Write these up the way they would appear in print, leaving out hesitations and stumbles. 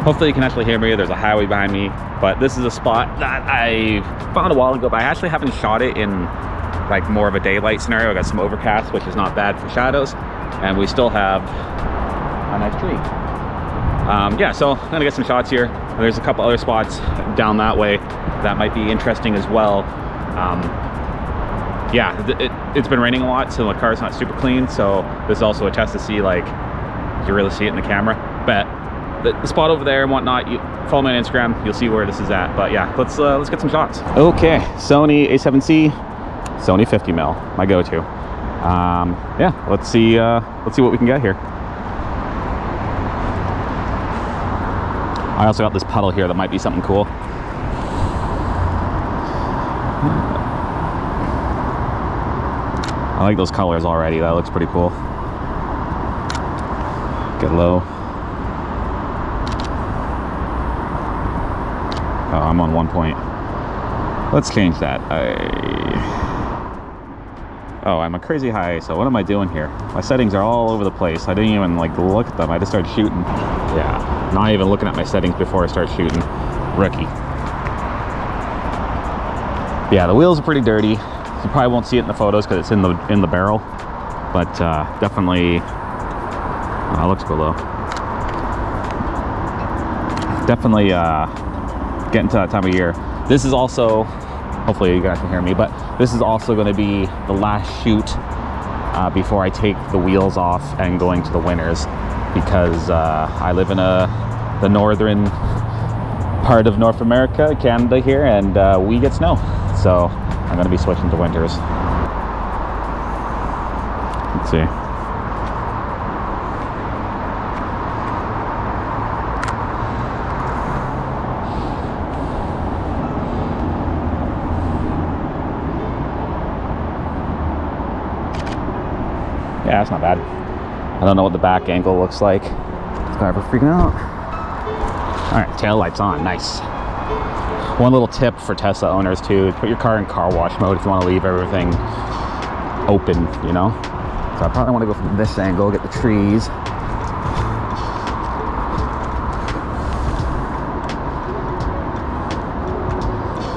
Hopefully you can actually hear me. There's a highway behind me, but this is a spot that I found a while ago, but I actually haven't shot it in like more of a daylight scenario. I got some overcast, which is not bad for shadows, and we still have a nice tree. Yeah, so I'm gonna get some shots here. There's a couple other spots down that way that might be interesting as well. Yeah, it's been raining a lot, so the car's not super clean, so this is also a test to see like you really see it in the camera. But the spot over there and whatnot, you follow me on Instagram, you'll see where this is at. But yeah, let's get some shots. Okay, Sony A7C, Sony 50mm, my go-to. Yeah, let's see what we can get here. I also got this puddle here that might be something cool. I like those colors already. That looks pretty cool. Get low. Oh, I'm on 1 point. Let's change that. Oh, I'm a crazy high, so what am I doing here? My settings are all over the place. I didn't even like look at them. I just started shooting. Yeah, not even looking at my settings before I start shooting. Rookie. Yeah, the wheels are pretty dirty. You probably won't see it in the photos because it's in the barrel, but definitely, oh, it looks cool though. Definitely getting to that time of year. This is also, hopefully you guys can hear me, but this is also going to be the last shoot before I take the wheels off and going to the winters, because I live in the northern part of North America, Canada here, and we get snow. So I'm going to be switching to winters. Let's see. Yeah, that's not bad. I don't know what the back angle looks like. This guy ever freaking out. All right, tail lights on, nice. One little tip for Tesla owners too, put your car in car wash mode if you want to leave everything open, you know? So I probably want to go from this angle, get the trees.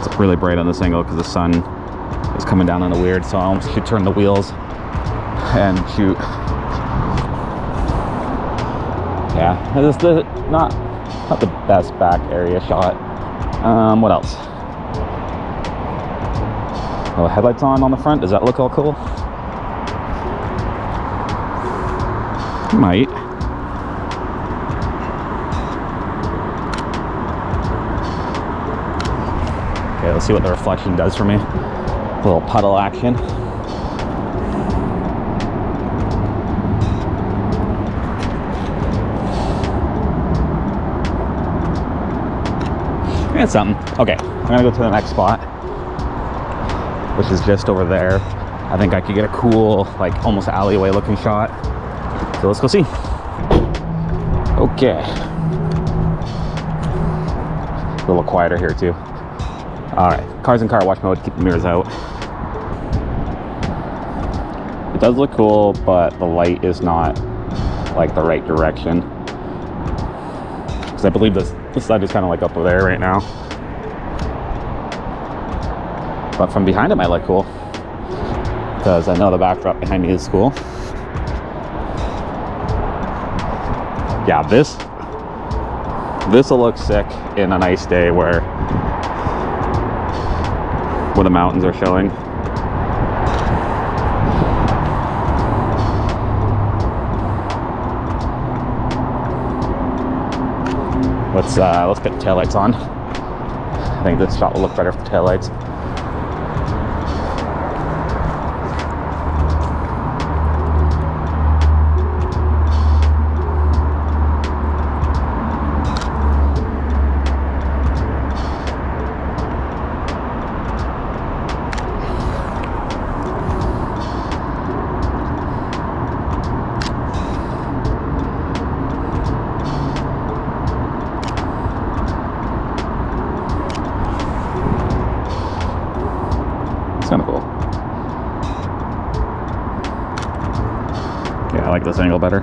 It's really bright on this angle because the sun is coming down on the weird, so I almost should turn the wheels and shoot. Yeah, this is not the best back area shot. What else? Oh, headlights on the front. Does that look all cool? Might. Okay, let's see what the reflection does for me. A little puddle action. It's something. Okay, I'm gonna go to the next spot, which is just over there. I think I could get a cool, like almost alleyway looking shot. So let's go see. Okay. A little quieter here too. All right, cars in car wash mode, keep the mirrors out. It does look cool, but the light is not like the right direction. Because I believe this side is kind of like up over there right now. But from behind it might look cool, because I know the backdrop behind me is cool. Yeah, this will look sick in a nice day where the mountains are showing. Let's get the taillights on. I think this shot will look better with the taillights. Kind of cool. Yeah, I like this angle better.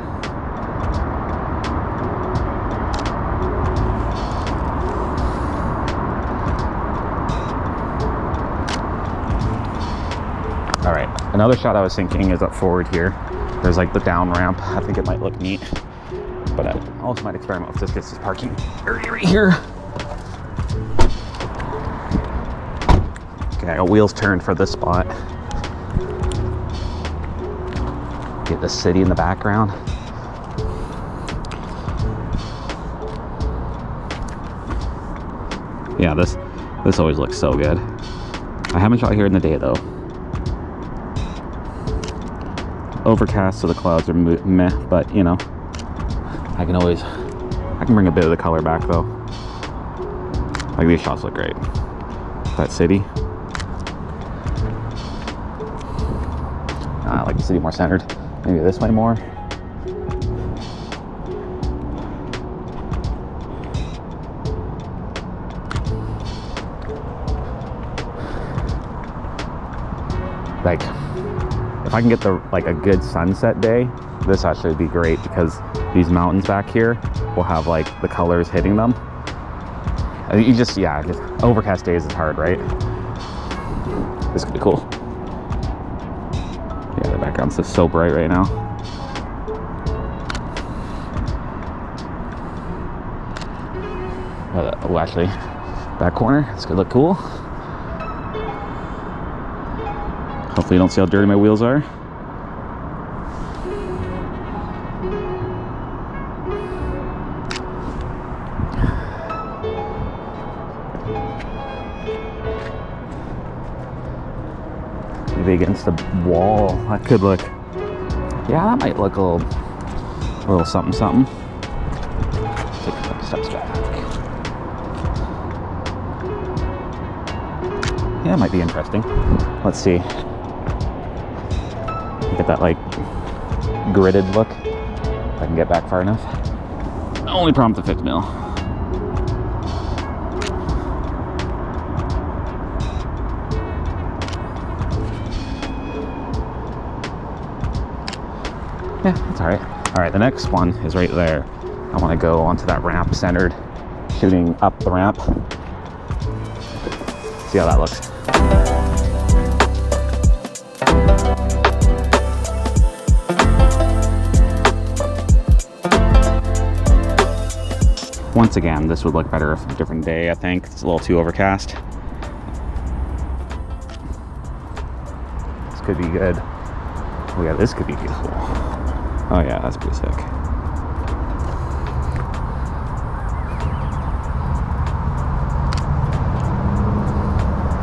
Another shot I was thinking is up forward here. There's like the down ramp. I think it might look neat, but I also might experiment if this gets this parking area right here. Okay, I got wheels turned for this spot. Get the city in the background. Yeah, this always looks so good. I haven't shot here in the day though. Overcast, so the clouds are meh, but you know, I can bring a bit of the color back though. Like, these shots look great. That city. I like the city more centered. Maybe this way more. Like, if I can get a good sunset day, this actually would be great, because these mountains back here will have like the colors hitting them. You just overcast days is hard, right? This could be cool. Yeah, the background's just so bright right now. Oh, actually, back corner, this could look cool. Hopefully you don't see how dirty my wheels are. Maybe against the wall, that could look, yeah, that might look a little something something. Take a couple steps back. Yeah, it might be interesting. Let's see. Get that like gridded look, if I can get back far enough. Only problem with the 5th mil. Yeah, that's all right. All right, the next one is right there. I want to go onto that ramp centered, shooting up the ramp. See how that looks. Once again, this would look better if a different day, I think. It's a little too overcast. This could be good. Oh yeah, this could be beautiful. Oh yeah, that's pretty sick.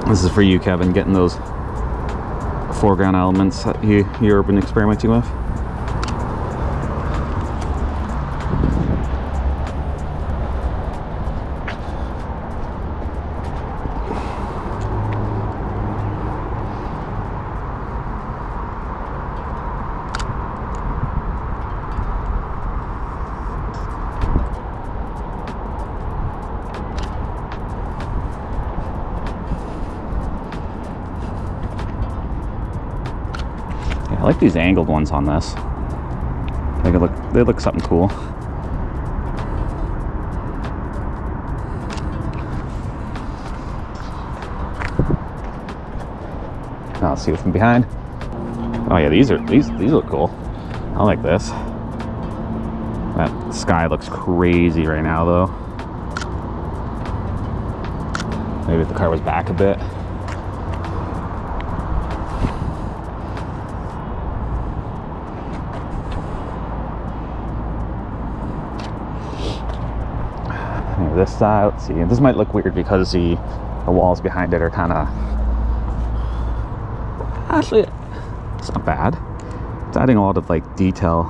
This is for you, Kevin, getting those foreground elements that you've been experimenting with. I like these angled ones on this. They look something cool. Now let's see it from behind. Oh yeah, these look cool. I like this. That sky looks crazy right now though. Maybe if the car was back a bit. This side, let's see, this might look weird because the walls behind it are kind of, actually it's not bad. It's adding a lot of like detail,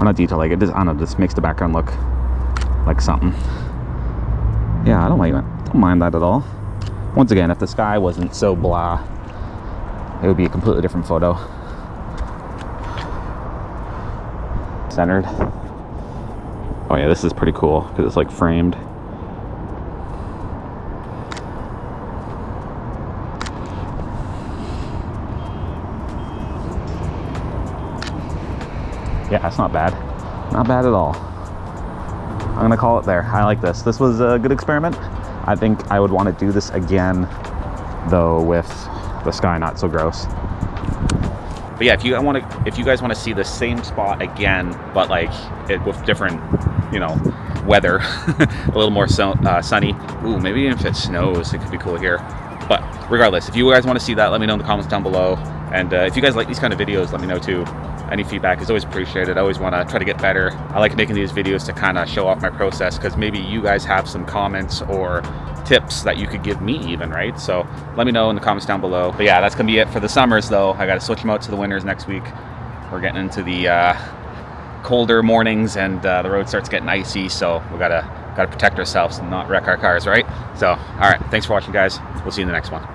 or not detail, like it just, I don't know, just makes the background look like something. Yeah, I don't mind that at all. Once again, if the sky wasn't so blah, it would be a completely different photo. Centered. Oh yeah, this is pretty cool because it's like framed. Yeah, it's not bad. Not bad at all. I'm gonna call it there. I like this. This was a good experiment. I think I would want to do this again, though, with the sky not so gross. But yeah, if you guys want to see the same spot again, but like with different, you know, weather, a little more sunny. Ooh, maybe even if it snows, it could be cool here. But regardless, if you guys want to see that, let me know in the comments down below. And if you guys like these kind of videos, let me know too. Any feedback is always appreciated. I always want to try to get better. I like making these videos to kind of show off my process, because maybe you guys have some comments or tips that you could give me even, right? So let me know in the comments down below. But yeah, that's gonna be it for the summers though. I got to switch them out to the winters next week. We're getting into the colder mornings, and the road starts getting icy, so we gotta protect ourselves and not wreck our cars, right? So all right, thanks for watching, guys. We'll see you in the next one.